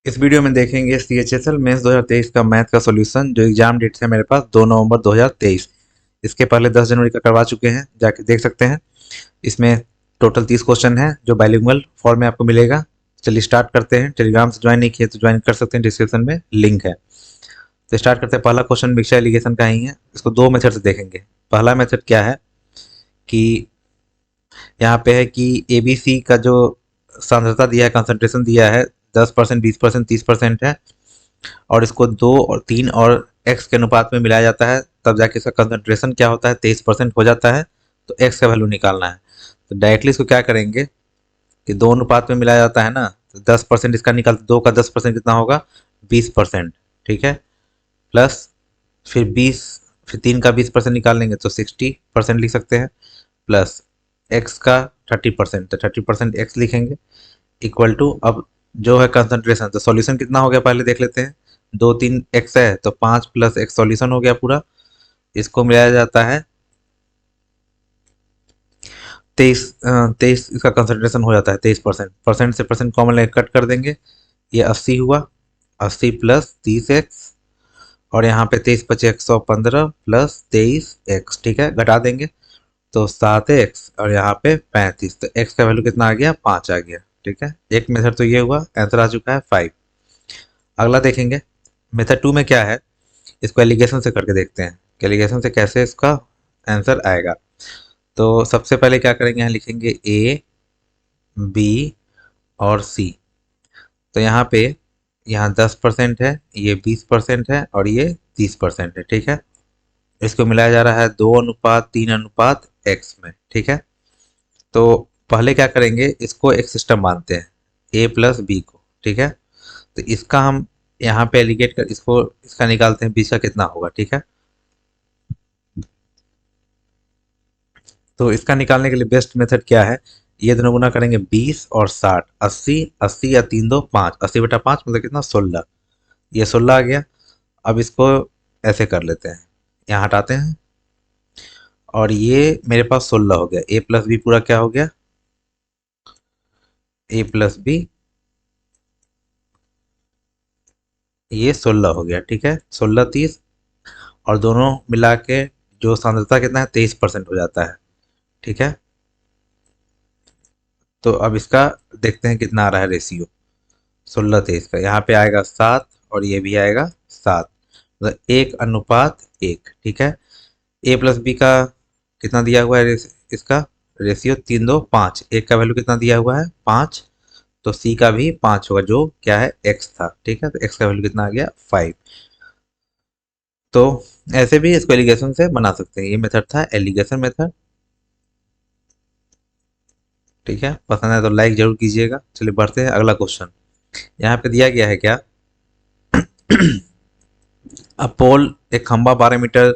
इस वीडियो में देखेंगे CHSL मेंस 2023 का मैथ का सॉल्यूशन जो एग्जाम डेट है मेरे पास 2 नवंबर 2023। इसके पहले 10 जनवरी का करवा चुके हैं, जाके देख सकते हैं। इसमें टोटल 30 क्वेश्चन है जो बाइलिंगुअल फॉर्म में आपको मिलेगा। चलिए स्टार्ट करते हैं। टेलीग्राम से ज्वाइन नहीं किए तो ज्वाइन कर सकते हैं, डिस्क्रिप्शन में लिंक है। तो स्टार्ट करते हैं। पहला क्वेश्चन मिक्सचर एलिगेशन का ही है। इसको दो मेथड से देखेंगे। पहला मेथड क्या है कि यहाँ पे है कि ABC का जो सांद्रता दिया है, कंसंट्रेशन दिया है 10%, 20%, 30% है, और इसको 2 और 3 और x के अनुपात में मिलाया जाता है, तब जाके इसका कंसंट्रेशन क्या होता है 23% हो जाता है। तो x का वैल्यू निकालना है। तो डायरेक्टली इसको क्या करेंगे कि 2 अनुपात में मिलाया जाता है ना, तो 10% इसका निकालते, 2 का 10% कितना होगा 20%। ठीक है, प्लस फिर 20, फिर 3 का 20% निकाल लेंगे तो 60% लिख सकते हैं, प्लस x का 30%, तो 30% x लिखेंगे, इक्वल टू, अब जो है कंसंट्रेशन, तो सॉल्यूशन कितना हो गया पहले देख लेते हैं। 2 3 x है तो 5 प्लस x सॉल्यूशन हो गया पूरा। इसको मिलाया जाता है 23, 23 इसका कंसंट्रेशन हो जाता है 23%। परसेंट से परसेंट कॉमन लेकर कट कर देंगे, ये 80 हुआ। 80 प्लस 30x, और यहाँ पे 23 पचे 115 प्लस 23x, ठीक है, घटा देंगे तो 7x, और यहाँ पे 35, तो x का वैल्यू कितना आ गया 5 आ गया। ठीक है, एक मेथड तो ये हुआ, आंसर आ चुका है 5। अगला देखेंगे मेथड 2 में क्या है। इसको एलिगेशन से करके देखते हैं कि एलिगेशन से कैसे इसका आंसर आएगा। तो सबसे पहले क्या करेंगे, यहाँ लिखेंगे A, B और C। तो यहाँ पे यहाँ 10% है, ये 20% है, और ये 30% है। ठीक है, इसको मिलाया जा रहा है 2:3:x में। ठीक है, तो पहले क्या करेंगे, इसको एक सिस्टम मानते हैं A प्लस बी को। ठीक है, तो इसका हम यहाँ पे एलिगेट कर, इसको इसका निकालते हैं बीच का कितना होगा। ठीक है, तो इसका निकालने के लिए बेस्ट मेथड क्या है, ये दोनों गुना करेंगे 20 और 60, 80, 80 या 3 2 5, 80/5 मतलब कितना 16, ये 16 आ गया। अब इसको ऐसे कर लेते हैं, यहाँ हटाते हैं, और ये मेरे पास 16 हो गया। A प्लस बी पूरा क्या हो गया, A प्लस बी, ये 16 हो गया। ठीक है, 16 30, और दोनों मिला के जो सांद्रता कितना है 23% हो जाता है। ठीक है, तो अब इसका देखते हैं कितना आ रहा है रेशियो 16:23 का। यहाँ पे आएगा 7, और ये भी आएगा 7, मतलब 1:1। ठीक है, ए प्लस बी का कितना दिया हुआ है, इसका रेशियो 3:2:5, एक का वैल्यू कितना दिया हुआ है 5, तो सी का भी 5 होगा, जो क्या है एक्स था। ठीक है, तो एक्स का वैल्यू कितना आ गया 5। तो ऐसे भी इसको एलिगेशन से बना सकते हैं। ये मेथड था एलिगेशन मेथड। ठीक है, पसंद है तो लाइक जरूर कीजिएगा। चलिए बढ़ते हैं अगला क्वेश्चन। यहाँ पे दिया गया है क्या, अब पोल, एक खंभा 12 मीटर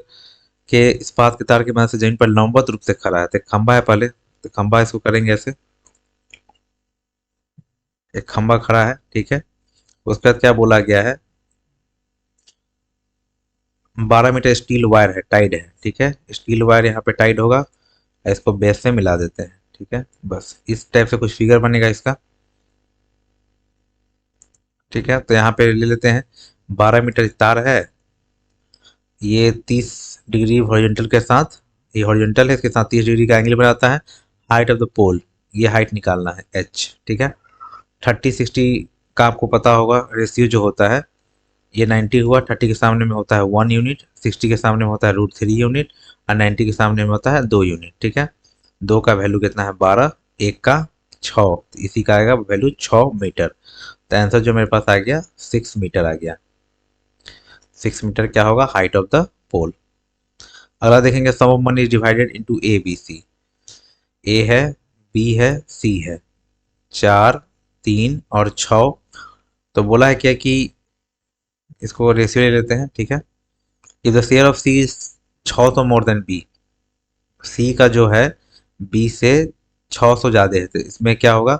के इस्पात के तार की मदद से जमीन पर लंबवत रूप से खड़ा है। तो एक खंभा है पहले, तो खंभा इसको करेंगे ऐसे, एक खंभा खड़ा है। ठीक है, उसके बाद क्या बोला गया है, 12 मीटर स्टील वायर है, टाइड है। ठीक है, स्टील वायर यहाँ पे टाइड होगा, इसको बेस से मिला देते हैं। ठीक है, बस इस टाइप से कुछ फिगर बनेगा इसका। ठीक है, तो यहाँ पे ले लेते हैं 12 मीटर तार है, ये 30 डिग्री हॉरिजॉन्टल के साथ, ये हॉरिजॉन्टल है, इसके साथ 30 डिग्री का एंगल बनाता है। हाइट ऑफ द पोल, ये हाइट निकालना है h। ठीक है, 30 60 का आपको पता होगा रेशियो जो होता है, ये 90 हुआ। 30 के सामने में होता है 1 यूनिट, 60 के सामने में होता है √3 यूनिट, और 90 के सामने में होता है 2 यूनिट। ठीक है, 2 का वैल्यू कितना है 12, 1 का 6, तो इसी का आएगा वैल्यू 6 मीटर। तो आंसर जो मेरे पास आ गया 6 मीटर आ गया। 6 मीटर क्या होगा, हाइट ऑफ द पोल। अगला देखेंगे, sum of money is divided into ABC। A है, बी है, सी है, 4 3 और 6। तो बोला है क्या कि इसको रेशियो ले लेते हैं। ठीक है, if the share of C is 6 तो मोर देन बी, सी का जो है बी से 600 ज़्यादा है, तो इसमें क्या होगा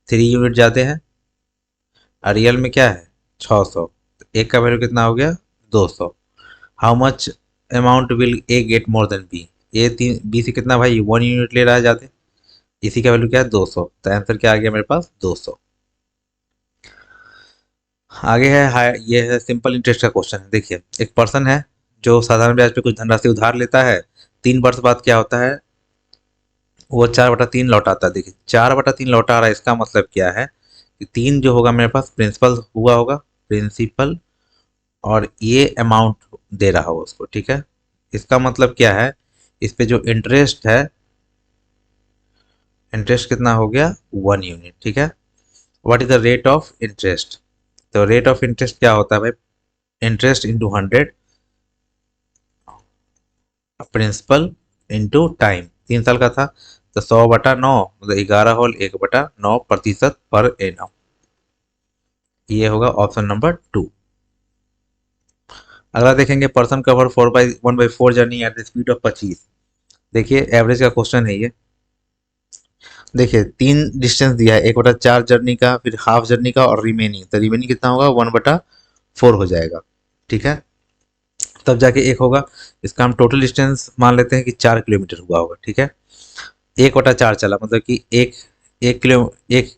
3 यूनिट ज़्यादा है, और रियल में क्या है 600, तो एक का वैल्यू कितना हो गया 200। How much amount will A get more than B, A तीन बी से कितना भाई 1 यूनिट ले रहा है ज़्यादा, इसी का वैल्यू क्या है 200, तो आंसर क्या आ गया मेरे पास 200। आगे है ये है सिंपल इंटरेस्ट का क्वेश्चन है। देखिए, एक पर्सन है जो साधारण ब्याज पे कुछ धनराशि उधार लेता है। 3 वर्ष बाद क्या होता है, वो 4/3 लौटाता है। देखिए, 4/3 लौटा रहा है, इसका मतलब क्या है कि 3 जो होगा मेरे पास प्रिंसिपल हुआ होगा, प्रिंसिपल, और ये अमाउंट दे रहा होगा उसको, ठीक है। इसका मतलब क्या है, इस पे जो इंटरेस्ट है, इंटरेस्ट कितना हो गया, 1 यूनिट, ठीक है। What is the rate of interest, तो रेट ऑफ इंटरेस्ट क्या होता है भाई, interest into 100 principal into time. 3 साल का था तो 100/9 मतलब 11 होल 1/9 पर एनम। ये होगा ऑप्शन नंबर 2। अगला देखेंगे, person cover 4/1/4 journey at the speed of 25। देखिए, एवरेज का क्वेश्चन है ये। देखिए, 3 डिस्टेंस दिया है, 1/4 जर्नी का, फिर हाफ जर्नी का, और रिमेनिंग। तो रिमेनिंग कितना होगा, 1/4 हो जाएगा, ठीक है। तब जाके एक होगा। इसका हम टोटल डिस्टेंस मान लेते हैं कि 4 किलोमीटर हुआ होगा, ठीक है। 1/4 चला मतलब कि 1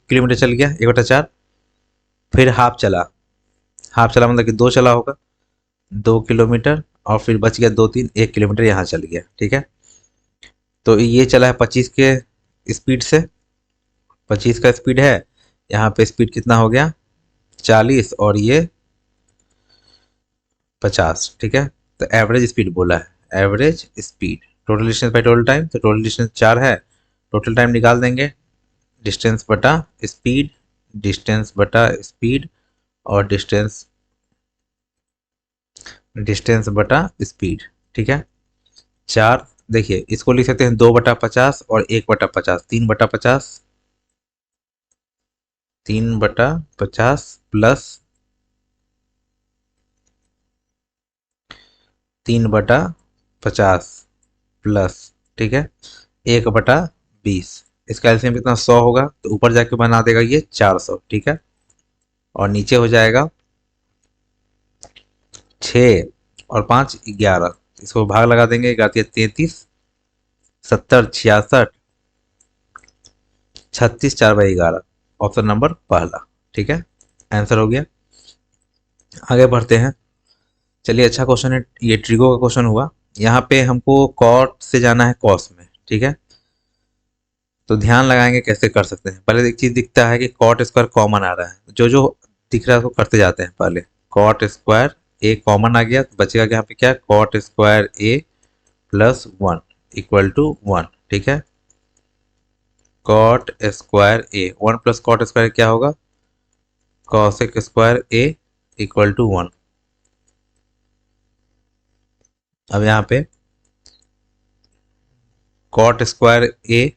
किलोमीटर चल गया, 1/4। फिर हाफ चला, हाफ चला मतलब कि 2 चला होगा, 2 किलोमीटर, और फिर बच गया 2 3, 1 किलोमीटर यहाँ चल गया, ठीक है। तो ये चला है 25 के स्पीड से, 25 का स्पीड है। यहाँ पे स्पीड कितना हो गया, 40, और ये 50, ठीक है। तो एवरेज स्पीड बोला है, average speed, total distance by total time, तो टोटल डिस्टेंस 4 है, टोटल टाइम निकाल देंगे, डिस्टेंस बटा स्पीड, डिस्टेंस बटा स्पीड, और डिस्टेंस डिस्टेंस बटा स्पीड, ठीक है। 4, देखिए इसको लिख सकते हैं 2/50 और 1/50, 3/50, 3/50 प्लस 3/50 प्लस, ठीक है, 1/20। इसका एलसीएम कितना, 100 होगा, तो ऊपर जाके बना देगा ये 400, ठीक है। और नीचे हो जाएगा 6 और 5 11, इसको भाग लगा देंगे, आती है 33, 70, 66, 36, 4/11, ऑप्शन नंबर पहला, ठीक है। आंसर हो गया। आगे बढ़ते हैं। चलिए, अच्छा क्वेश्चन है ये, ट्रिगो का क्वेश्चन हुआ। यहाँ पे हमको कॉट से जाना है कॉस में, ठीक है। तो ध्यान लगाएंगे कैसे कर सकते हैं। पहले एक चीज दिखता है कि कॉट स्क्वायर कॉमन आ रहा है, जो जो दिख रहा है उसको करते जाते हैं। पहले कॉट स्क्वायर ए कॉमन आ गया, तो बचेगा यहाँ पे क्या, cot square A plus 1 equal to 1, ठीक है। Cot square A 1 plus cot square क्या होगा, cosec square A equal to 1। अब यहाँ पे कॉट स्क्वायर ए,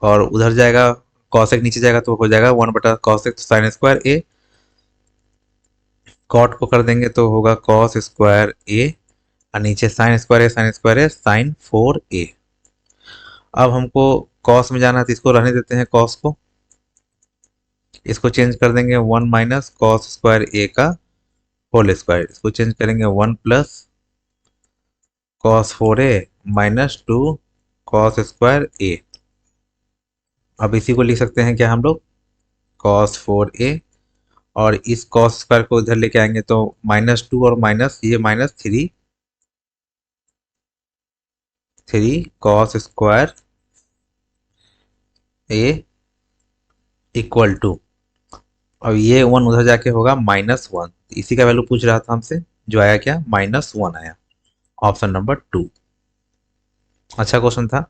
और उधर जाएगा कॉसेक, नीचे जाएगा तो हो जाएगा 1/कॉसेक साइन स्क्वायर ए। कॉट को कर देंगे तो होगा कॉस स्क्वायर ए, और नीचे साइन स्क्वायर ए, साइन स्क्वायर ए साइन 4a। अब हमको कॉस में जाना है, तो इसको रहने देते हैं कॉस को, इसको चेंज कर देंगे 1 माइनस कॉस स्क्वायर ए का होल स्क्वायर, इसको चेंज करेंगे 1 plus cos 4a minus 2 cos square A. अब इसी को लिख सकते हैं क्या हम लोग, कॉस 4a, और इस कॉस स्क्वायर को इधर लेके आएंगे तो -2 और माइनस ये -3, 3 cos square A equal to, अब ये 1 उधर जाके होगा -1, इसी का वैल्यू पूछ रहा था हमसे, जो आया क्या, -1 आया, ऑप्शन नंबर 2। अच्छा क्वेश्चन था।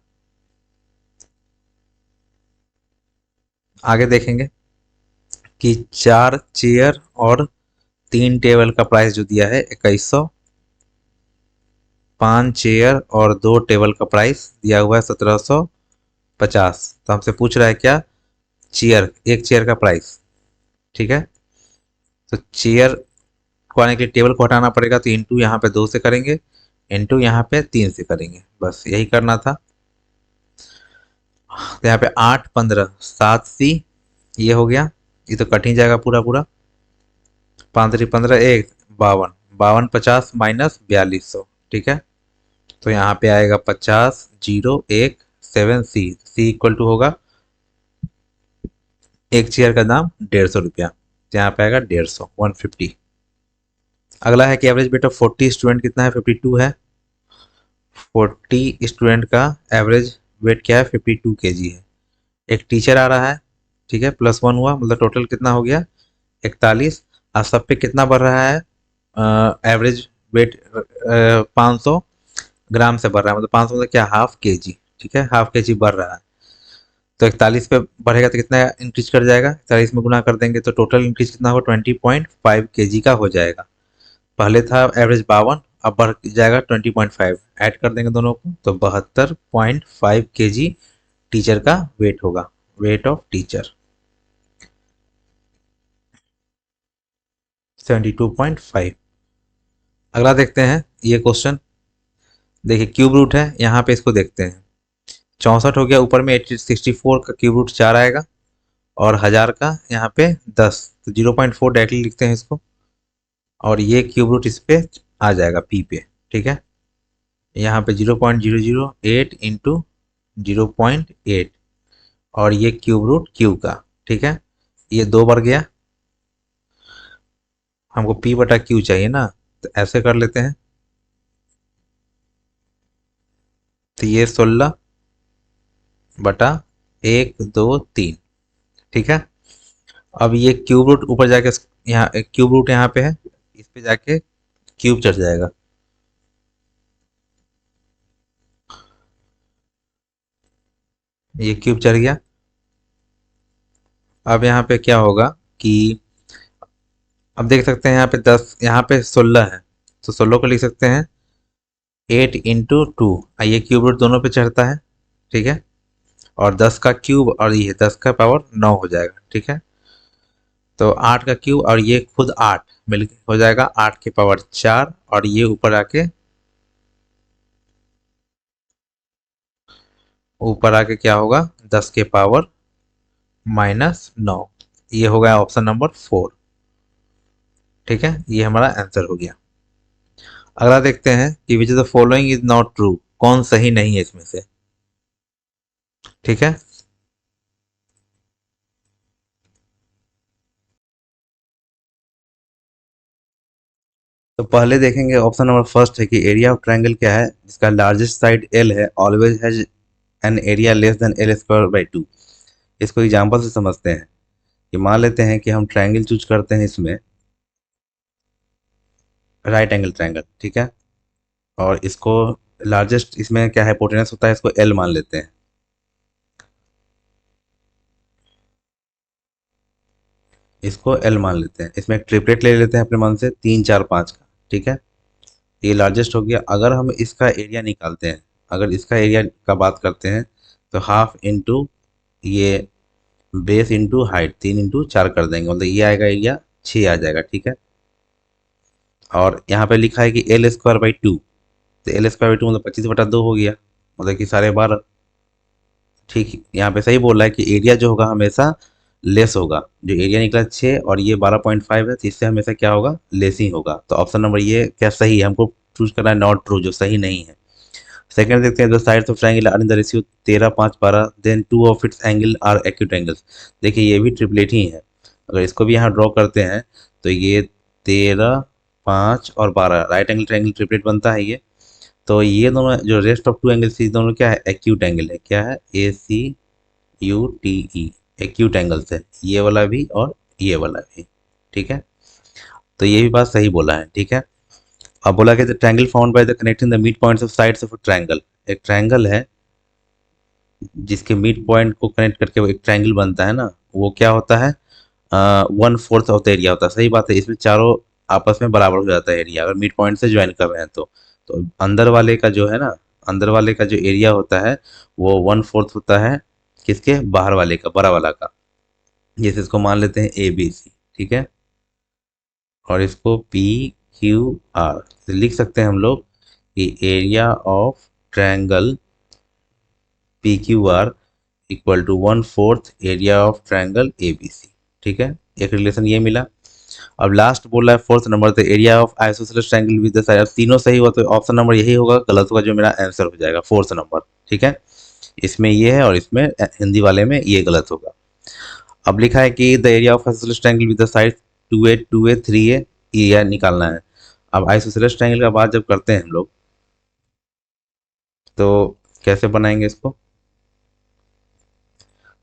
आगे देखेंगे कि 4 चेयर और 3 टेबल का प्राइस जो दिया है 2100, 5 चेयर और 2 टेबल का प्राइस दिया हुआ है 1750। तो हमसे पूछ रहा है क्या, चेयर, एक चेयर का प्राइस, ठीक है। तो चेयर को आने के लिए टेबल को हटाना पड़ेगा, तो इंटू यहाँ पे 2 से करेंगे, इंटू यहाँ पे 3 से करेंगे, बस यही करना था। तो यहाँ पे 8 15 7 सी, ये हो गया, ये तो कट ही जाएगा पूरा पूरा, 5 3 15 1 52, 5250 माइनस 4200, ठीक है। तो यहाँ पे आएगा 50 0 1 7 सी, सी इक्वल टू होगा एक चेयर का दाम 150 रुपया। तो यहाँ पे आएगा 150, 150। अगला है कि एवरेज वेट ऑफ 40 स्टूडेंट कितना है, 52 है। 40 स्टूडेंट का एवरेज वेट क्या है, 52 kg है। एक टीचर आ रहा है, ठीक है, +1 हुआ, मतलब टोटल कितना हो गया, 41। और सब पे कितना बढ़ रहा है, एवरेज वेट 500 ग्राम से बढ़ रहा है, मतलब 500 मतलब क्या, ½ kg, ठीक है, ½ kg बढ़ रहा है। तो 41 पे बढ़ेगा तो कितना इंक्रीज कर जाएगा, 41 में गुना कर देंगे तो टोटल इंक्रीज कितना होगा, 20.5 kg का हो जाएगा। पहले था एवरेज 52, अब बढ़ जाएगा 20.5, ऐड कर देंगे दोनों को तो 72.5 kg टीचर का वेट होगा, वेट ऑफ टीचर 72.5। अगला देखते हैं ये क्वेश्चन। देखिए क्यूब रूट है, यहाँ पे इसको देखते हैं। 64 हो गया, ऊपर में 64 का क्यूब रूट 4 आएगा, और 1000 का यहाँ पे 10, तो 0.4 डायरेक्टली लिखते हैं इसको। और ये क्यूब रूट इस पे आ जाएगा पी पे, ठीक है। यहाँ पे 0.008 इंटू 0.8, और ये क्यूब रूट क्यू का, ठीक है। ये 2 बढ़ गया, हमको पी बटा क्यू चाहिए ना, तो ऐसे कर लेते हैं। तो ये 16 बटा 1 2 3, ठीक है। अब ये क्यूब रूट ऊपर जाके, यहाँ क्यूब रूट यहाँ पे है, इस पे जाके क्यूब चढ़ जाएगा। ये क्यूब चढ़ गया। अब यहाँ पे क्या होगा कि, अब देख सकते हैं यहाँ पे 10, यहाँ पे 16 है, तो 16 को लिख सकते हैं 8 × 2, ये क्यूब रूट दोनों पे चढ़ता है, ठीक है। और 10 का क्यूब और ये 10 का पावर 9 हो जाएगा, ठीक है। तो 8 का क्यूब और ये खुद 8 मिल हो जाएगा 8 के पावर 4, और ये ऊपर आके क्या होगा, 10 के पावर -9। ये हो गया ऑप्शन नंबर 4, ठीक है। ये हमारा आंसर हो गया। अगला देखते हैं कि which the following is not true, कौन सही नहीं है इसमें से, ठीक है। तो पहले देखेंगे ऑप्शन नंबर फर्स्ट है कि एरिया ऑफ ट्रायंगल क्या है, जिसका लार्जेस्ट साइड एल है, always has an area less than L² / 2। इसको एग्जांपल से समझते हैं कि मान लेते हैं कि हम ट्रायंगल चूज करते हैं, इसमें राइट एंगल ट्रायंगल, ठीक है। और इसको लार्जेस्ट इसमें क्या है, हाइपोटेनस होता है, इसको एल मान लेते हैं। इसको एल मान लेते हैं, इसमें एक ट्रिपलेट ले लेते हैं अपने मन से, 3 4 5 का, ठीक है। ये लार्जेस्ट हो गया। अगर हम इसका एरिया निकालते हैं, अगर इसका एरिया का बात करते हैं, तो हाफ इंटू ये बेस इंटू हाइट, 3 × 4 कर देंगे, मतलब ये आएगा एरिया 6 आ जाएगा, ठीक है। और यहाँ पे लिखा है कि L² / 2, तो L² / 2 मतलब 25/2 हो गया, मतलब कि 12.5। ठीक, यहाँ पे सही बोल रहा है कि एरिया जो होगा हमेशा लेस होगा। जो एरिया निकला 6 और ये 12.5 है, तो इससे हमेशा क्या होगा, लेस ही होगा। तो ऑप्शन नंबर ये क्या सही है, हमको चूज करना है नॉट ट्रू, जो सही नहीं है। सेकंड देखते हैं, the sides of triangle are in the ratio 13 5 12, then 2 of its angle are acute angles. देखिए ये भी ट्रिपलेट ही है, अगर इसको भी यहाँ ड्रॉ करते हैं तो ये 13 5 और 12 राइट एंगल ट्रायंगल ट्रिपलेट बनता है ये। तो ये दोनों जो रेस्ट ऑफ 2 एंगल्स, ये दोनों क्या है, एक्यूट एंगल है। क्या है, ACUTE, एक्यूट एंगल्स है, ये वाला भी और ये वाला भी, ठीक है। तो ये भी बात सही बोला है, ठीक है। अब बोला कि the triangle found by the connecting the mid points of sides of a triangle, एक ट्रायंगल है जिसके मिड पॉइंट को कनेक्ट करके वो एक ट्रायंगल बनता है ना, वो क्या होता है, 1/4 ऑफ द एरिया होता है। सही बात है, इसमें चारों आपस में बराबर हो जाता है एरिया, अगर मिड पॉइंट से ज्वाइन कर रहे हैं तो अंदर वाले का जो है ना, अंदर वाले का जो एरिया होता है वो 1/4 होता है किसके, बाहर वाले का, बड़ा वाला का। जैसे इसको मान लेते हैं ABC, ठीक है। और इसको PQR लिख सकते हैं हम लोग कि area of triangle PQR equal to 1/4 area of triangle ABC, ठीक है। एक रिलेशन ये मिला। अब लास्ट बोल रहा है फोर्थ नंबर, तो area of isosceles triangle with the side, तीनों सही हुआ तो ऑप्शन नंबर यही होगा, गलत होगा जो मेरा आंसर हो जाएगा फोर्थ नंबर, ठीक है। इसमें ये है और इसमें हिंदी वाले में ये गलत होगा। अब लिखा है कि the area of isosceles triangle with the side 2a 2a 3a ये निकालना है। अब आइसोसेलेस ट्रायंगल का बात जब करते हैं हम लोग, तो कैसे बनाएंगे इसको?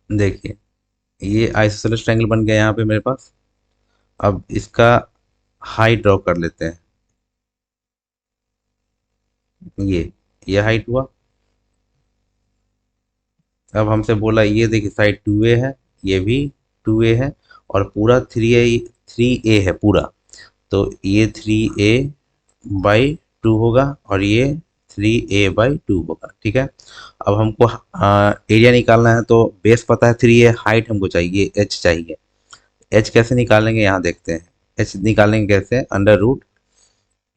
देखिए, ये आइसोसेलेस ट्रायंगल बन गया यहाँ पे मेरे पास। अब इसका हाइट ड्रॉ कर लेते हैं। ये हाइट हुआ। अब हमसे बोला ये देखिए साइड 2a है, ये भी 2a है, और पूरा 3a है पूरा। तो ये 3a बाई 2 होगा और ये 3a/2 होगा। ठीक है। अब हमको एरिया निकालना है, तो बेस पता है 3a, हाइट हमको चाहिए, h चाहिए। h कैसे निकालेंगे यहाँ देखते हैं। h निकालेंगे कैसे? अंडर रूट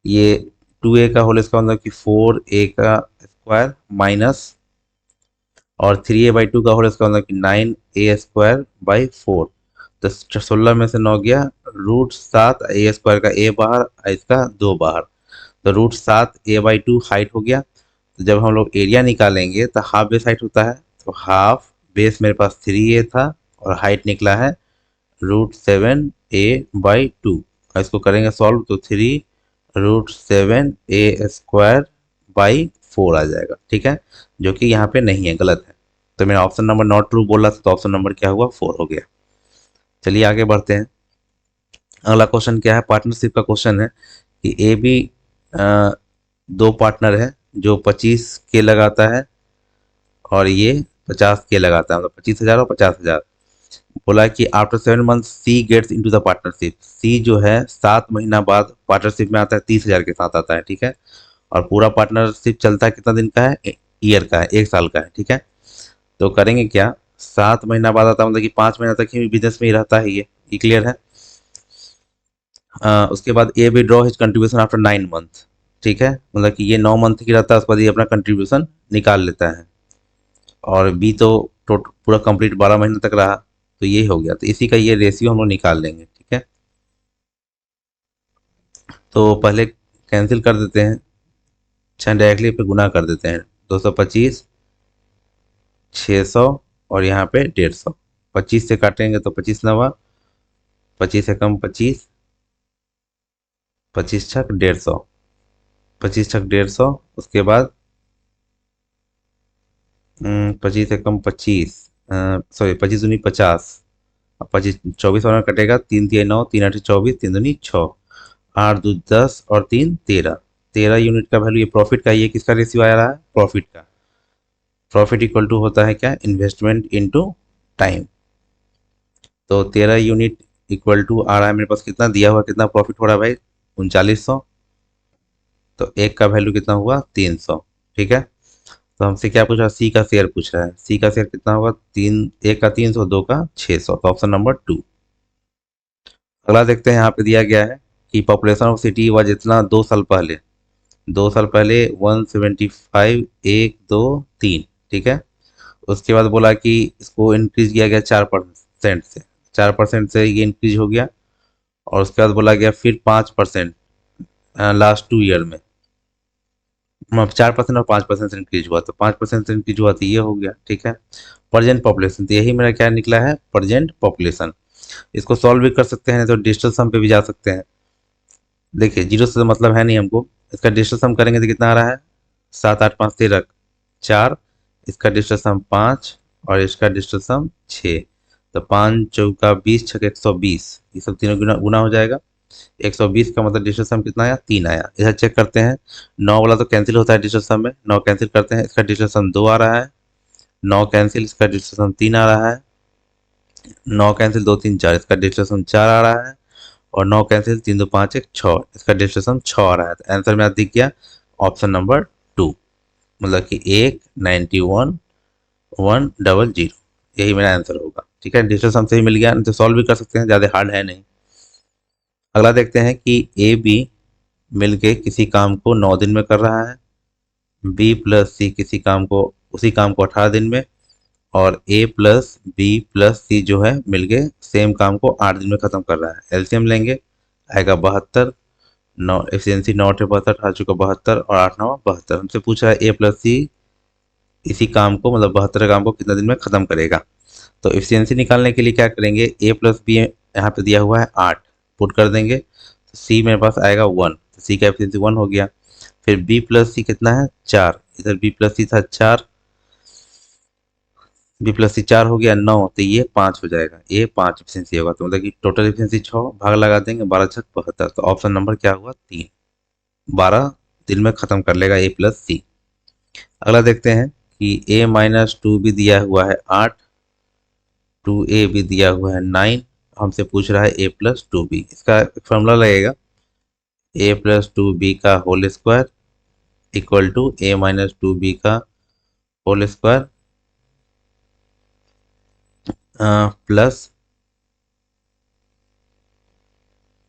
ये 2a का होल स्क्वायर मतलब कि 4a का स्क्वायर माइनस, और 3a/2 का होल स्क्वायर मतलब कि 9a² बाई 4। तो 16 में से 9 गया, √7 a² का a बाहर और इसका 2 बाहर, तो √7 a/2 हाइट हो गया। तो जब हम लोग एरिया निकालेंगे तो हाफ बेस हाइट होता है, तो हाफ बेस मेरे पास 3a था और हाइट निकला है √7a/2। और इसको करेंगे सॉल्व तो 3√7a² बाई 4 आ जाएगा। ठीक है, जो कि यहाँ पे नहीं है, गलत है। तो मेरा ऑप्शन नंबर नॉट ट्रू बोला था, तो ऑप्शन नंबर क्या हुआ? 4 हो गया। चलिए आगे बढ़ते हैं। अगला क्वेश्चन क्या है? पार्टनरशिप का क्वेश्चन है कि ए बी दो पार्टनर है जो 25 के लगाता है और ये 50 के लगाता है, मतलब 25,000 और 50,000। बोला कि after 7 month C gets into the partnership. C जो है 7 महीना बाद पार्टनरशिप में आता है, 30,000 के साथ आता है। ठीक है, और पूरा पार्टनरशिप चलता है कितना दिन का है? ईयर का है, 1 साल का है। ठीक है, तो करेंगे क्या? 7 महीना बाद आता है मतलब कि 5 महीना तक ही बिजनेस में ही रहता है ये क्लियर है। उसके बाद A withdraw his contribution after 9 month. ठीक है, मतलब कि ये 9 मंथ की रहता है, उसके बाद ये अपना कंट्रीब्यूशन निकाल लेता है। और बी तो टोटल पूरा कंप्लीट 12 महीने तक रहा, तो ये हो गया। तो इसी का ये रेशियो हम लोग निकाल लेंगे। ठीक है, तो पहले कैंसिल कर देते हैं, अच्छा डायरेक्टली पे गुना कर देते हैं। 225, 600 और यहाँ पे 150। 25 से काटेंगे तो 25 9, 25 से कम 25, 25 छक 150, 25 छक 150। उसके बाद 25 से कम 25, सॉरी 25 दूनी 50, और 25 24 और कटेगा, 3 3 9, 3 8 24, 3 दूनी 6, 8 2 10 और 3 13। 13 यूनिट का वैल्यू ये प्रॉफिट का। ये किसका रेशियो आ रहा है? प्रॉफिट का। प्रॉफिट इक्वल टू होता है क्या? Investment into time. तो 13 यूनिट इक्वल टू आ रहा है मेरे पास कितना दिया हुआ, कितना प्रॉफिट हो रहा है भाई? 3900। तो एक का वैल्यू कितना हुआ? 300। ठीक है, तो हमसे क्या पूछ रहा है? सी का शेयर पूछ रहा है। सी का शेयर कितना होगा? तीन, एक का 300, दो का 600, तो ऑप्शन नंबर 2। अगला देखते हैं, यहाँ पे दिया गया है कि पॉपुलेशन ऑफ सिटी हुआ जितना 2 साल पहले, 2 साल पहले 175, 1 2 3। ठीक है, उसके बाद बोला कि इसको इंक्रीज किया गया 4% से, 4% से ये इंक्रीज हो गया। और उसके बाद बोला गया फिर 5% लास्ट 2 ईयर में, 4% और 5% से इंक्रीज हुआ, तो 5% से इंक्रीज हुआ तो ये हो गया। ठीक है, प्रजेंट पॉपुलेशन, तो यही मेरा क्या निकला है? Present population. इसको सॉल्व भी कर सकते हैं, तो डिजिटल सम पे भी जा सकते हैं। देखिए जीरो से तो मतलब है नहीं हमको, इसका डिजिटल सम करेंगे तो कितना आ रहा है? 7 8 5 13 4, इसका डिजिटल सम 5 और इसका डिजिटल सम 6। तो 5 चौका 20 छक 120, ये सब तीनों गुना गुना हो जाएगा। 120 का मतलब डिजिटल सम कितना आया? 3 आया। इधर चेक करते हैं, 9 वाला तो कैंसिल होता है डिजिटल सम में, 9 कैंसिल करते हैं, इसका डिजिटल सम 2 आ रहा है। 9 कैंसिल, इसका डिजिटल सम 3 आ रहा है। 9 कैंसिल 2 3 4, इसका डिजिटल सम 4 आ रहा है। और 9 कैंसिल, 3 2 5 1 6, इसका डिजिटल सम 6 आ रहा है। तो आंसर में दिख गया ऑप्शन नंबर 2, मतलब कि 191,100, यही मेरा आंसर होगा। ठीक है, डिजिटल सम से ही मिल गया, नहीं तो सॉल्व भी कर सकते हैं, ज़्यादा हार्ड है नहीं। अगला देखते हैं कि ए बी मिलके किसी काम को 9 दिन में कर रहा है, बी प्लस सी किसी काम को, उसी काम को 18 दिन में, और ए प्लस बी प्लस सी जो है मिलके सेम काम को 8 दिन में खत्म कर रहा है। एलसीएम लेंगे, आएगा 72। नौ एफिशिएंसी 9 8 72, 8 चौका 72 और 8 9 72। हमसे पूछ रहा है ए प्लस सी इसी काम को, मतलब 72 काम को कितना दिन में खत्म करेगा। तो एफिशिएंसी निकालने के लिए क्या करेंगे, ए प्लस बी यहाँ पे दिया हुआ है 8, पुट कर देंगे तो सी मेरे पास आएगा 1, तो सी का एफिशिएंसी 1 हो गया। फिर बी प्लस सी कितना है 4, इधर बी प्लस सी था 4, बी प्लस सी 4 हो गया 9, तो ये 5 हो जाएगा, ये 5 एफिशिएंसी होगा, तो मतलब कि टोटल एफिशिएंसी 6, भाग लगा देंगे 12 छक 72, तो ऑप्शन नंबर क्या हुआ 3, 12 दिन में खत्म कर लेगा ए प्लस सी। अगला देखते हैं कि ए माइनस टू भी दिया हुआ है 8, टू ए भी दिया हुआ है 9, हमसे पूछ रहा है ए प्लस टू बी। इसका एक फॉर्मूला लगेगा, ए प्लस टू बी का whole square equal to A minus two B का whole square plus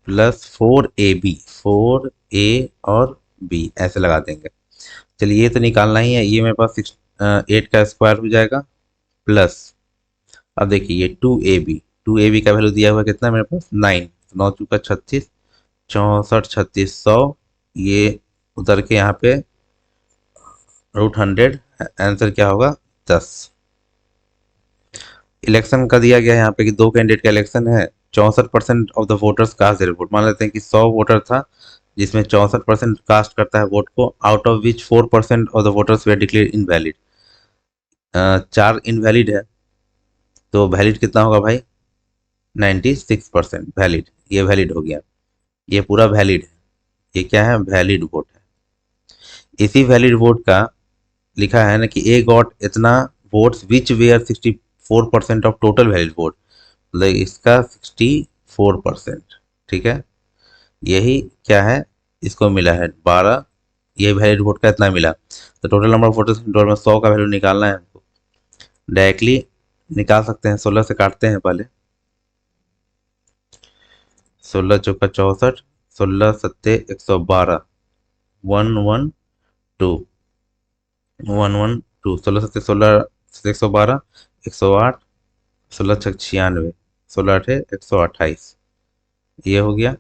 plus 4ab, 4a और b ऐसे लगा देंगे। चलिए ये तो निकालना ही है, ये मेरे पास 8 का स्क्वायर हो जाएगा प्लस, अब देखिए ये 2ab, 2ab का वैल्यू दिया हुआ है कितना मेरे पास 9, 9 चौका 36, 64 36 100, ये उतर के यहाँ पे √100, आंसर क्या होगा 10। इलेक्शन का दिया गया है यहाँ पे कि 2 कैंडिडेट का इलेक्शन है, 64% of the voters cast their vote, मान लेते हैं कि 100 वोटर था जिसमें 64% कास्ट करता है वोट को, out of which 4% of the voters way declare invalid, 4 invalid है, तो वैलिड कितना होगा भाई 96% वैलिड, ये वैलिड हो गया, ये पूरा वैलिड है, ये क्या है वैलिड वोट है। इसी वैलिड वोट का लिखा है ना कि ए गॉट इतना votes which were 64% of total valid vote, मतलब इसका 64%, ठीक है, यही क्या है इसको मिला है 12, ये वैलिड वोट का इतना मिला, तो total number of voters total में 100 का वैल्यू निकालना है हमको, डायरेक्टली निकाल सकते हैं, 16 से काटते हैं पहले, 16 चौका 64, 16 सत्ते 112, 112, 112, 16 सत्ते 16 112, 108, 16 छक 96, 16 अठे 128, ये हो गया।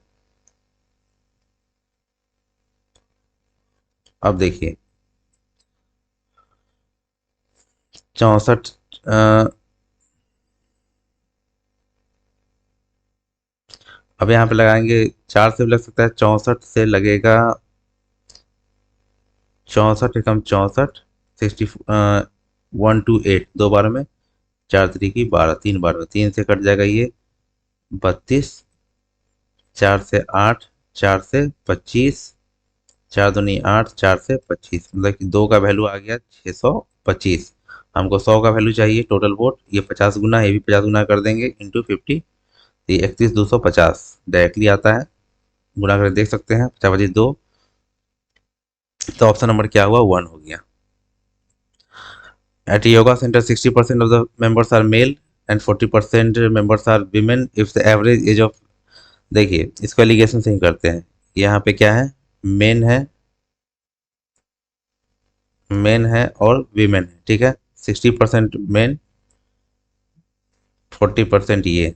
अब देखिए 64, अब यहाँ पे लगाएंगे 4 से भी लग सकता है, 64 से लगेगा, 64 एकम 64, 60, 128 दो बार में, 4 3 12, 3 बार में 3 से कट जाएगा ये 32, 4 से 8, 4 से 25, 4 दूनी 8, 4 से 25, मतलब कि 2 का वैल्यू आ गया 625, हमको 100 का वैल्यू चाहिए टोटल वोट, ये 50 गुना, ये भी 50 गुना कर देंगे इंटू 50, ये 31,250 डायरेक्टली आता है, गुणा करके देख सकते हैं 50 25 2, तो ऑप्शन नंबर क्या हुआ 1 हो गया। At yoga center, 60% of the members are male and 40% members are women. If the average age of, देखिए इसको एलिगेशन से ही करते हैं, यहाँ पे क्या है मेन है और वीमेन है, ठीक है, 60% मेन 40% ये,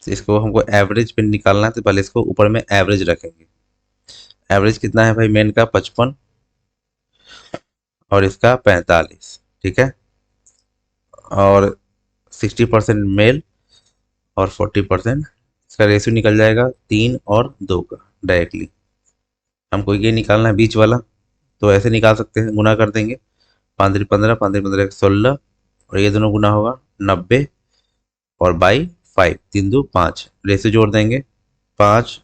तो इसको हमको एवरेज पे निकालना है, तो पहले इसको ऊपर में एवरेज रखेंगे, एवरेज कितना है भाई मेन का 55 और इसका 45, ठीक है, और 60% मेल और 40%, इसका रेशियो निकल जाएगा 3 और 2 का, डायरेक्टली हमको ये निकालना है बीच वाला, तो ऐसे निकाल सकते हैं, गुना कर देंगे 5 3 15, 5 3 15 16, और ये दोनों गुना होगा 90 और बाई 5, 3 2 5, रेशियो जोड़ देंगे 5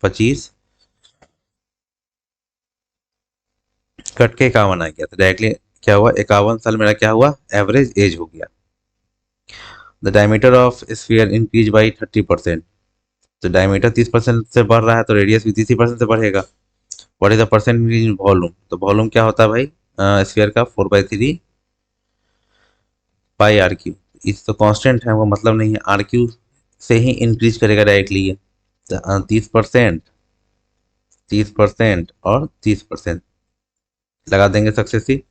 25, कट के 51 आ गया, तो डायरेक्टली क्या हुआ 51 साल मेरा क्या हुआ एवरेज एज हो गया। The diameter of sphere increase by 30%, तो डायमीटर 30% से बढ़ रहा है तो रेडियस भी 30% से बढ़ेगा। What is the percent in volume, तो वॉल्यूम क्या होता है भाई स्फीयर का 4/3 पाई आर क्यू, इस तो कांस्टेंट है वो मतलब नहीं है, आर क्यू से ही इंक्रीज करेगा डायरेक्टली ये, तो 30%, 30% और 30% लगा देंगे सक्सेसिव,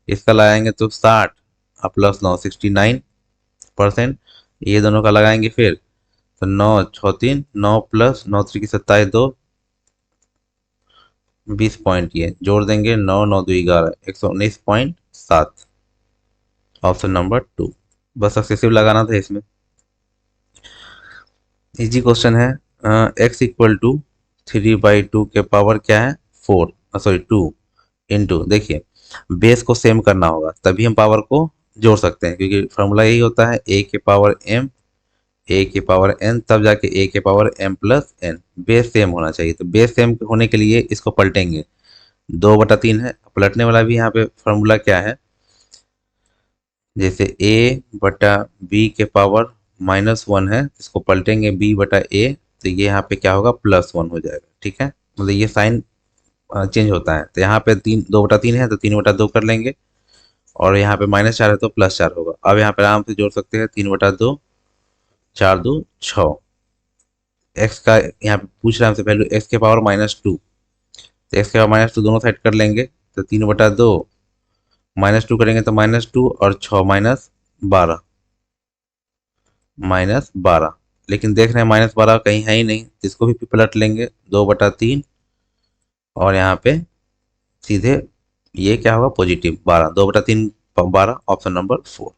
इसका लगाएंगे तो 60 प्लस 9 69%, ये दोनों का लगाएंगे फिर तो 9 6 3 9 प्लस 9 3 की 27 2 20 पॉइंट, ये जोड़ देंगे 9 9 2 11 119.7, ऑप्शन नंबर 2। बस सक्सेसिव लगाना था इसमें। इजी क्वेश्चन है। एक्स इक्वल टू 3/2 के पावर क्या है, 4, सॉरी 2 इंटू, देखिए बेस को सेम करना होगा तभी हम पावर को जोड़ सकते हैं, क्योंकि फॉर्मूला यही होता है ए के पावर एम, ए के पावर एन, तब जाके ए के power M plus N. Base same होना चाहिए, तो बेस सेम होने के लिए इसको पलटेंगे। 2/3 है, पलटने वाला भी यहाँ पे फॉर्मूला क्या है, जैसे ए बटा बी के पावर -1 है, इसको पलटेंगे बी बटा ए, तो ये यहाँ पे क्या होगा, +1 हो जाएगा। ठीक है, मतलब ये साइन चेंज होता है। तो यहाँ पे 2/3 है तो 3/2 कर लेंगे, और यहाँ पे -4 है तो +4 होगा। अब यहाँ पे आराम से जोड़ सकते हैं, 3/2, 4×2 6। एक्स का यहाँ पे पूछ रहा है हमसे वैल्यू, एक्स के पावर -2, तो एक्स के पावर -2 दोनों साइड कर लेंगे, तो 3/2 -2 करेंगे तो -2, और 6 -12, -12। लेकिन देख रहे हैं -12 कहीं है ही नहीं, तो इसको भी पलट लेंगे, 2/3, और यहाँ पे सीधे ये क्या होगा, पॉजिटिव 12, 2/3 12, ऑप्शन नंबर 4।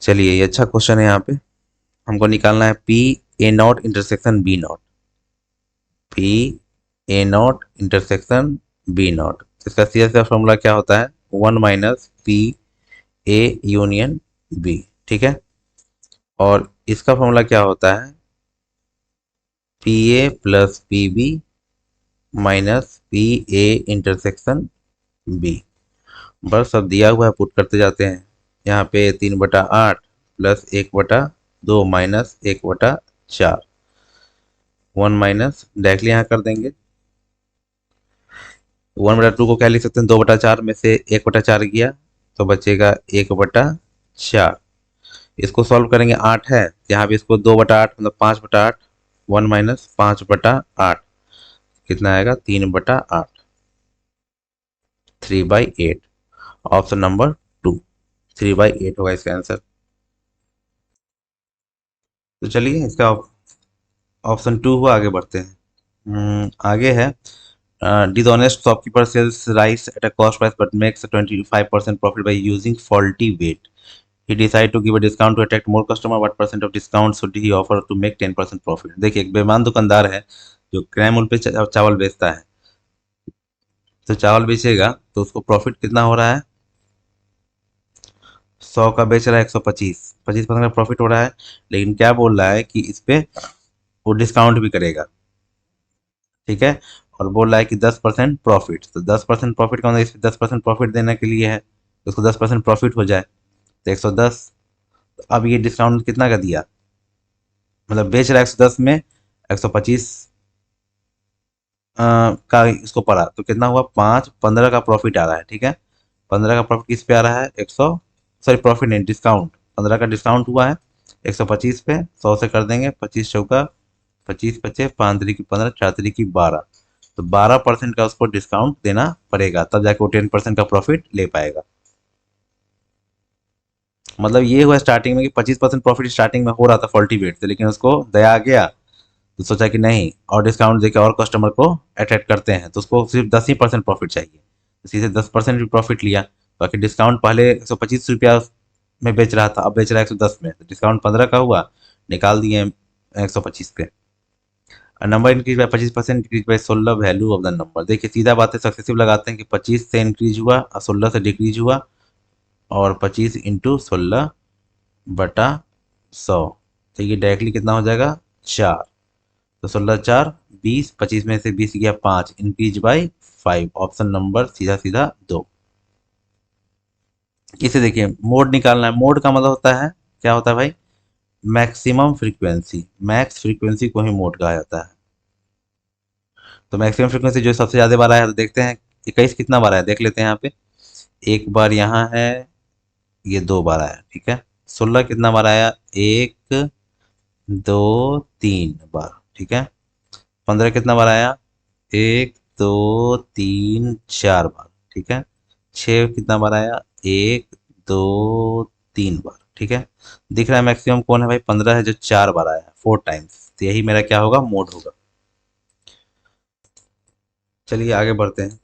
चलिए ये अच्छा क्वेश्चन है। यहाँ पे हमको निकालना है P A not intersection B not, P A not intersection B not. इसका सीधा सीधा फॉर्मूला क्या होता है, 1 - पी ए यूनियन बी। ठीक है, और इसका फॉर्मूला क्या होता है, P A plus P B minus P A intersection B. बस अब दिया हुआ है, पुट करते जाते हैं। यहाँ पे 3/8 प्लस 1/2 माइनस 1/4, 1 माइनस डायरेक्टली यहाँ कर देंगे। 1/2 को क्या लिख सकते हैं, 2/4 में से 1/4 गया तो बचेगा 1/4। इसको सॉल्व करेंगे, 8 है यहाँ भी, इसको 2/8 मतलब 5/8, 1 माइनस 5/8 कितना आएगा, 3/8, 3/8, ऑप्शन नंबर 2, 3/8 होगा इसका आंसर। तो चलिए इसका ऑप्शन 2 हुआ, आगे बढ़ते हैं। आगे है, dishonest shopkeeper sells rice at a cost price but makes a 25% profit by using faulty weight. He decided to give a discount to attract more customer. What percent of discount should he offer to make 10% profit? देखिए एक बेईमान दुकानदार है जो क्रय मूल्य पे चावल बेचता है, तो चावल बेचेगा तो उसको प्रॉफिट कितना हो रहा है, 100 का बेच रहा है, 125, 25% का प्रॉफिट हो रहा है। लेकिन क्या बोल रहा है कि इस पे वो डिस्काउंट भी करेगा। ठीक है, और बोल रहा है कि 10% प्रॉफिट, तो 10% प्रॉफिट का मतलब इस पे 10% प्रॉफिट देने के लिए है, तो उसको 10% प्रॉफिट हो जाए तो 110। तो अब ये डिस्काउंट कितना का दिया, मतलब बेच रहा है 110 में, 125 का इसको पड़ा, तो कितना हुआ, 15 का प्रॉफिट आ रहा है। ठीक है, 15 का प्रॉफिट किस पे आ रहा है, 100, सॉरी प्रॉफिट नहीं, डिस्काउंट, 15 का डिस्काउंट हुआ है 125 पे, 100 से कर देंगे, 25×4 25 बचे, 5×3 = 15, 4×3 = 12, तो 12% का उसको डिस्काउंट देना पड़ेगा, तब जाके वो 10% का प्रॉफिट ले पाएगा। मतलब ये हुआ स्टार्टिंग में कि 25% प्रॉफिट स्टार्टिंग में हो रहा था फॉल्टी वेट से, लेकिन उसको दया आ गया तो सोचा कि नहीं, और डिस्काउंट देके और कस्टमर को अट्रैक्ट करते हैं, तो उसको सिर्फ 10% प्रॉफिट चाहिए, तो सीधे 10% भी प्रॉफिट लिया। बाकी डिस्काउंट पहले 125 रुपया में बेच रहा था, अब बेच रहा है 110 में, तो डिस्काउंट 15 का हुआ, निकाल दिए 125 पे। Number increase by 25%, increase by 16, value of the number. देखिए सीधा बात है, सक्सेसिव लगाते हैं कि 25 से इंक्रीज हुआ और 16 से डिक्रीज हुआ, और 25 इंटू 16/100, तो ये डायरेक्टली कितना हो जाएगा, 4, तो 16×4 20, 25 में से 20 गया 5, इंक्रीज बाय 5, ऑप्शन नंबर सीधा सीधा 2। इसे देखिए मोड निकालना है, मोड का मतलब होता है, क्या होता है भाई, मैक्सिमम फ्रीक्वेंसी, मैक्स फ्रीक्वेंसी को ही मोड कहा जाता है। तो मैक्सिमम फ्रीक्वेंसी जो सबसे ज़्यादा बार आया है, तो देखते हैं 21 कितना बार आया, देख लेते हैं यहाँ पे, एक बार यहाँ है, ये 2 बार आया। ठीक है, 16 कितना बार आया, 1 2 3 बार। ठीक है, 15 कितना बार आया, 1 2 3 4 बार। ठीक है, 6 कितना बार आया, 1 2 3 बार। ठीक है, दिख रहा है मैक्सिमम कौन है भाई, 15 है जो 4 बार आया, 4 टाइम्स, तो यही मेरा क्या होगा, मोड होगा। चलिए आगे बढ़ते हैं।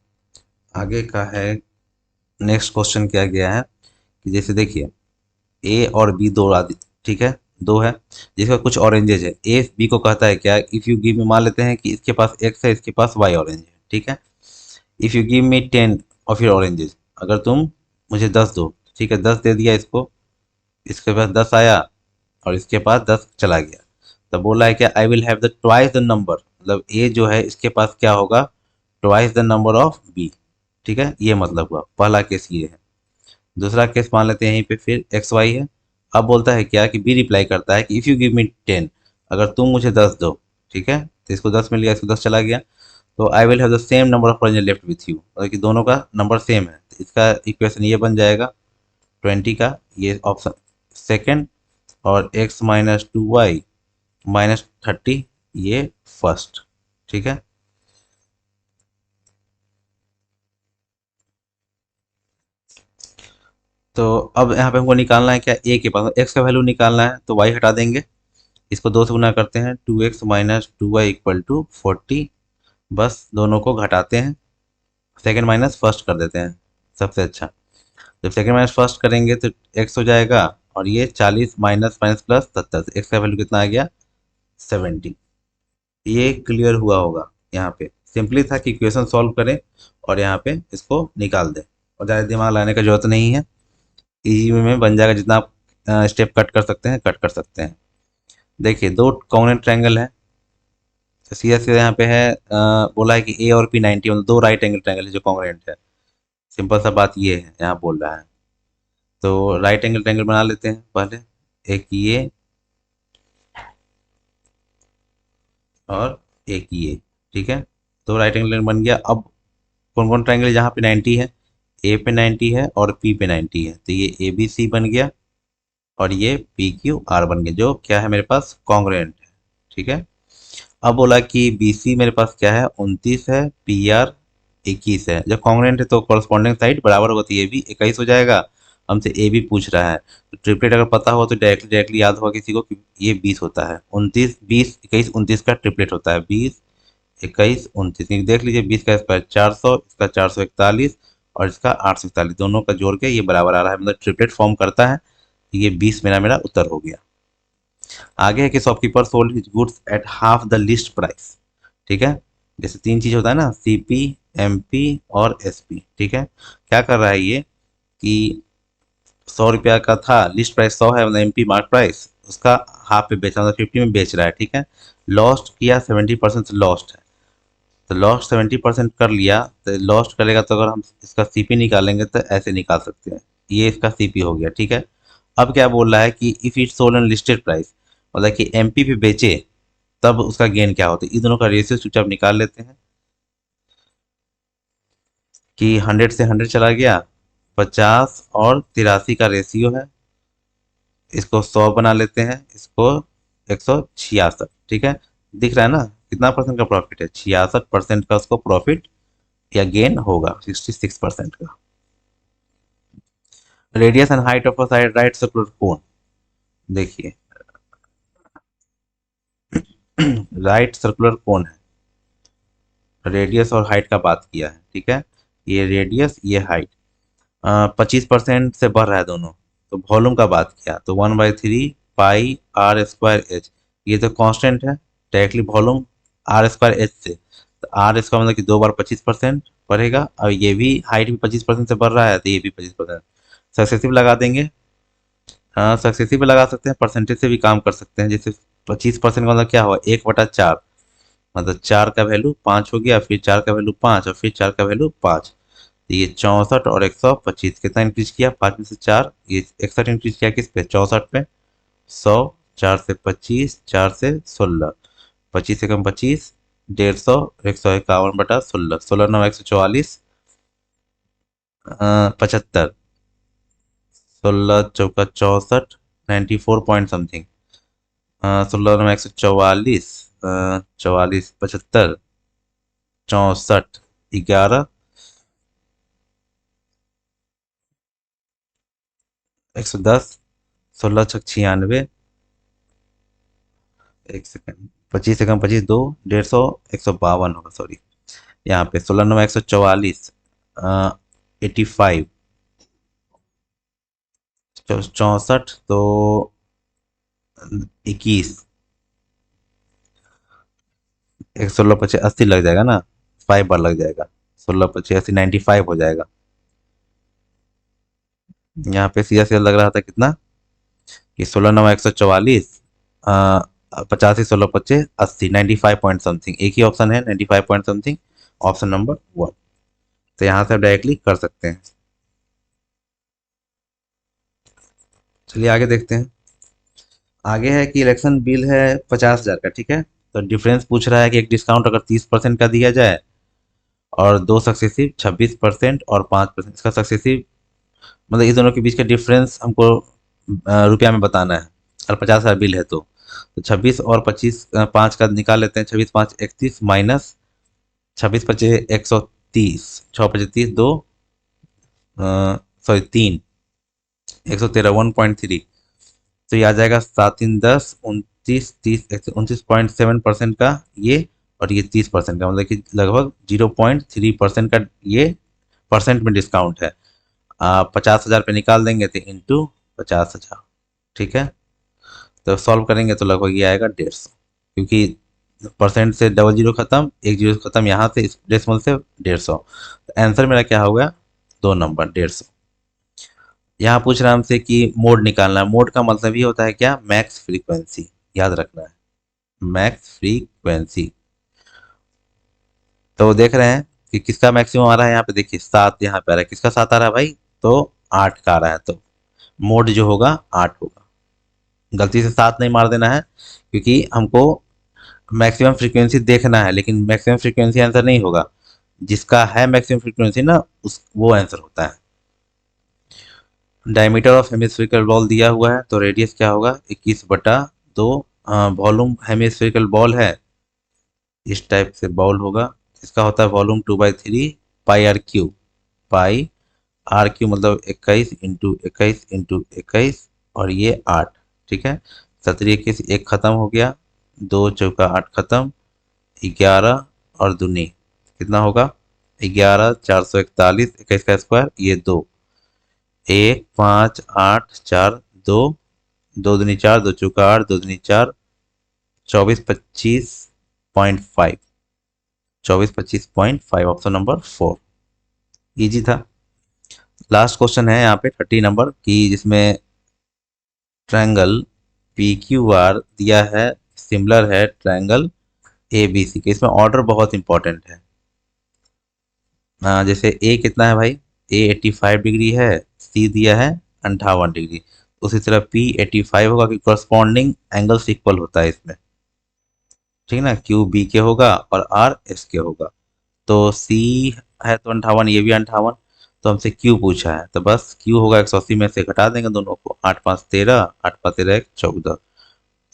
आगे का है नेक्स्ट क्वेश्चन क्या गया है कि जैसे देखिए ए और बी दो आदि, ठीक है, दो है, जिसका कुछ ऑरेंजेज है। ए बी को कहता है क्या, इफ़ यू गिव मी, मान लेते हैं कि इसके पास एक्स है, इसके पास वाई ऑरेंज है, ठीक है। If you give me 10 of your oranges, अगर तुम मुझे 10 दो, ठीक है, 10 दे दिया इसको, इसके पास 10 आया और इसके पास 10 चला गया, तब बोला है क्या, I will have the twice the number, मतलब ए जो है इसके पास क्या होगा, twice the number of B, ठीक है, ये मतलब हुआ, पहला केस ये है। दूसरा केस मान लेते हैं यहीं पे फिर एक्स वाई है। अब बोलता है क्या कि बी रिप्लाई करता है कि इफ़ यू गिव मी 10, अगर तुम मुझे 10 दो, ठीक है, तो इसको 10 मिल गया, इसको 10 चला गया, तो आई will have the same number of orange left with you, मतलब कि दोनों का नंबर सेम है, तो इसका इक्वेशन ये बन जाएगा 20 का, ये ऑप्शन सेकेंड, और x माइनस 2y माइनस 30 ये फर्स्ट, ठीक है। तो अब यहाँ पे हमको निकालना है क्या, a के पास x का वैल्यू निकालना है, तो y हटा देंगे, इसको 2 से गुना करते हैं, 2x minus 2y equal to 40, बस दोनों को घटाते हैं, सेकेंड माइनस फर्स्ट कर देते हैं, सबसे अच्छा। जब सेकेंड माइनस फर्स्ट करेंगे तो x हो जाएगा, और ये 40 माइनस माइनस प्लस 70, x का वैल्यू कितना आ गया, 70। ये क्लियर हुआ होगा, यहाँ पे सिंपली था कि इक्वेशन सॉल्व करें और यहाँ पे इसको निकाल दें, और ज़्यादा दिमाग लगाने का जरूरत नहीं है, इजी में बन जाएगा, जितना आप स्टेप कट कर सकते हैं कट कर सकते हैं। देखिए दो कॉन्ग्रुएंट ट्रायंगल है, तो सीधा सीधा यहाँ पे है, बोला है कि ए और पी 90, मतलब दो राइट एंगल ट्रायंगल है जो कॉन्ग्रुएंट है, सिंपल सा बात ये है यहाँ बोल रहा है। तो राइट एंगल ट्रायंगल बना लेते हैं पहले, एक ये और एक ये, ठीक है, तो राइट एंगल बन गया। अब कौन कौन ट्रायंगल जहाँ पे 90 है, ए पे 90 है और पी पे 90 है, तो ये ए बी सी बन गया, और ये पी क्यू आर बन गया, जो क्या है मेरे पास कॉन्ग्रुएंट है, ठीक है। अब बोला कि बी सी मेरे पास क्या है, 29 है, पी आर 21 है, जब कॉन्ग्रुएंट है तो कॉरस्पॉन्डिंग साइड बराबर होती है, ये भी 21 हो जाएगा, हमसे ए भी पूछ रहा है, तो ट्रिपलेट अगर पता हो तो डायरेक्टली डायरेक्टली याद होगा किसी को कि ये 20 होता है, 29 20 21 29 का ट्रिपलेट होता है, 20 21 29, देख लीजिए 20 का स्क्वायर 400, इसका 441 और इसका 841, दोनों का जोड़ के ये बराबर आ रहा है, मतलब ट्रिपलेट फॉर्म करता है, ये 20 मेरा मेरा उत्तर हो गया। आगे है कि shopkeeper sold his goods at half the list price, ठीक है, जैसे तीन चीज होता है ना, सीपी एमपी और एसपी, ठीक है, क्या कर रहा है ये कि 100 रुपया का था, लिस्ट प्राइस 100 है, मतलब एमपी मार्क प्राइस, उसका हाफ पे बेच रहा है, मतलब 50 में बेच रहा है, ठीक है, लॉस्ट किया 70% लॉस्ट है, तो लॉस्ट 70% कर लिया, तो लॉस्ट करेगा तो अगर हम इसका सीपी निकालेंगे तो ऐसे निकाल सकते हैं, ये इसका सीपी हो गया, ठीक है। अब क्या बोल रहा है कि if it sold on listed price, मतलब कि एमपी पे बेचे तब उसका गेन क्या होता है, इन दोनों का रेशियो चुपचाप निकाल लेते हैं, कि 100 से 100 चला गया, 50 और 83 का रेशियो है, इसको 100 बना लेते हैं, इसको 166, ठीक है, दिख रहा है ना कितना परसेंट का प्रॉफिट है, 66% का उसको प्रॉफिट या गेन होगा, 66% का। Radius and height of a side right circular cone, देखिए राइट सर्कुलर कोन है, रेडियस और हाइट का बात किया है, ठीक है, ये रेडियस ये हाइट, 25% से बढ़ रहा है दोनों, तो वॉल्यूम का बात किया तो 1/3 पाई आर स्क्वायर एच, ये तो कांस्टेंट है, directly volume R square H से, तो आर इसका मतलब कि दो बार 25% बढ़ेगा, और ये भी हाइट भी 25% से बढ़ रहा है, तो ये भी 25% सक्सेसिव लगा देंगे। हाँ सक्सेसिव लगा सकते हैं, परसेंटेज से भी काम कर सकते हैं, जैसे 25% का मतलब क्या हुआ, 1/4, मतलब 4 का वैल्यू 5 हो गया, फिर 4 का वैल्यू 5 और फिर 4 का वैल्यू 5, तो ये 64 और 125 कितना इंक्रीज किया, 5 में से 4, ये 61 इंक्रीज किया किस पे, 64 पे, 100, 4 से 25, 4 से 16, 25 से कम 25, 150, 151/16, 16 9 144, 75, 16 चौका 64, 94 पॉइंट समथिंग, 16 9 144, 44 75, 64 11, 110, 16 6 96, एक सेकंड, 25 से कम 25 2, 150, 152 होगा, सॉरी, यहाँ पे 16 9 144, 85, 64 तो 21, 16 25 80 लग जाएगा ना, 5 बार लग जाएगा। 16 25 80 95 हो जाएगा। यहाँ पे सीधा सीधा लग रहा था कितना कि 16 9 144, 85 16 25 80 95 पॉइंट समथिंग, एक ही ऑप्शन है 95 पॉइंट समथिंग, ऑप्शन नंबर 1। तो यहाँ से आप डायरेक्टली कर सकते हैं। चलिए आगे देखते हैं। आगे है कि इलेक्शन बिल है 50,000 का, ठीक है। तो डिफरेंस पूछ रहा है कि एक डिस्काउंट अगर 30% का दिया जाए और दो सक्सेसिव 26% और 5%, इसका सक्सेसिव मतलब इस दोनों के बीच का डिफरेंस हमको रुपया में बताना है। और 50,000 बिल है तो 26 और 25 5 का निकाल लेते हैं। 26 5 31 माइनस 26 25 130, 6 25 30 दो, सॉरी 3, 113 1.3। तो ये आ जाएगा 7 3 10 29 30 29.7% का ये, और ये 30% का, मतलब कि लगभग 0.3% का ये परसेंट में डिस्काउंट है। 50,000 पे निकाल देंगे तो इंटू 50,000, ठीक है। तो सॉल्व करेंगे तो लगभग ये आएगा 150, क्योंकि परसेंट से डबल जीरो खत्म, एक जीरो खत्म, यहाँ से इस डेसिमल से 150। तो आंसर मेरा क्या होगा, 2 नंबर 150। यहाँ पूछ रहा है हमसे कि मोड निकालना है। मोड का मतलब ये होता है क्या, मैक्स फ्रीक्वेंसी, याद रखना है, मैक्स फ्रीक्वेंसी। तो देख रहे हैं कि किसका मैक्सिमम आ रहा है, यहाँ पे देखिए 7 यहाँ पे आ रहा है, किसका 7 आ रहा है भाई, तो 8 का आ रहा है। तो मोड जो होगा 8 होगा। गलती से 7 नहीं मार देना है, क्योंकि हमको मैक्सिमम फ्रीक्वेंसी देखना है, लेकिन मैक्सिमम फ्रीक्वेंसी आंसर नहीं होगा। जिसका है मैक्सिमम फ्रीक्वेंसी ना, उस वो आंसर होता है। डायमीटर ऑफ हेमिस्फेरिकल बॉल दिया हुआ है, तो रेडियस क्या होगा, 21/2। वॉल्यूम हेमिस्फेरिकल बॉल है, इस टाइप से बॉल होगा, इसका होता है volume 2/3 pi R cube. Pi R cube मतलब 21 × 21 × 21 और ये 8, ठीक है। 17 21 एक खत्म हो गया, 2 × 4 = 8 खत्म, 11 और दूनी कितना होगा, 11 441, 21 का स्क्वायर, ये 2, 1 5 8 4 2, 2 दूनी 4, 2 × 4 = 8, 2 दूनी 4, 24 25.5, 24 25.5, ऑप्शन नंबर 4। इजी था। लास्ट क्वेश्चन है यहाँ पे 30 नंबर की, जिसमें ट्रायंगल पी क्यू आर दिया है, सिमिलर है ट्रायंगल ए बी सी के। इसमें ऑर्डर बहुत इंपॉर्टेंट है। जैसे ए कितना है भाई, ए 85 डिग्री है, सी दिया है 58 डिग्री। उसी तरह पी 85 होगा, कि करस्पॉन्डिंग एंगल्स इक्वल होता है इसमें, ठीक है ना। क्यू बी के होगा और आर एस के होगा। तो सी है तो 58, ये भी 58। तो हमसे क्यू पूछा है, तो बस क्यू होगा 180 में से घटा देंगे दोनों को, 8 5 13, 8 5 13 1 14,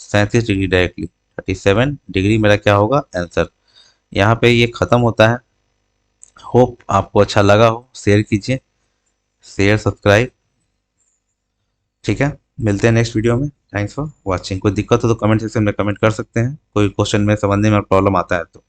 37 डिग्री डायरेक्टली, 37 डिग्री मेरा क्या होगा आंसर। यहाँ पे ये खत्म होता है। होप आपको अच्छा लगा हो, शेयर कीजिए, शेयर सब्सक्राइब, ठीक है। मिलते हैं नेक्स्ट वीडियो में। Thanks for watching. कोई दिक्कत हो तो कमेंट सेक्शन में कमेंट कर सकते हैं, कोई क्वेश्चन में समझने में प्रॉब्लम आता है तो।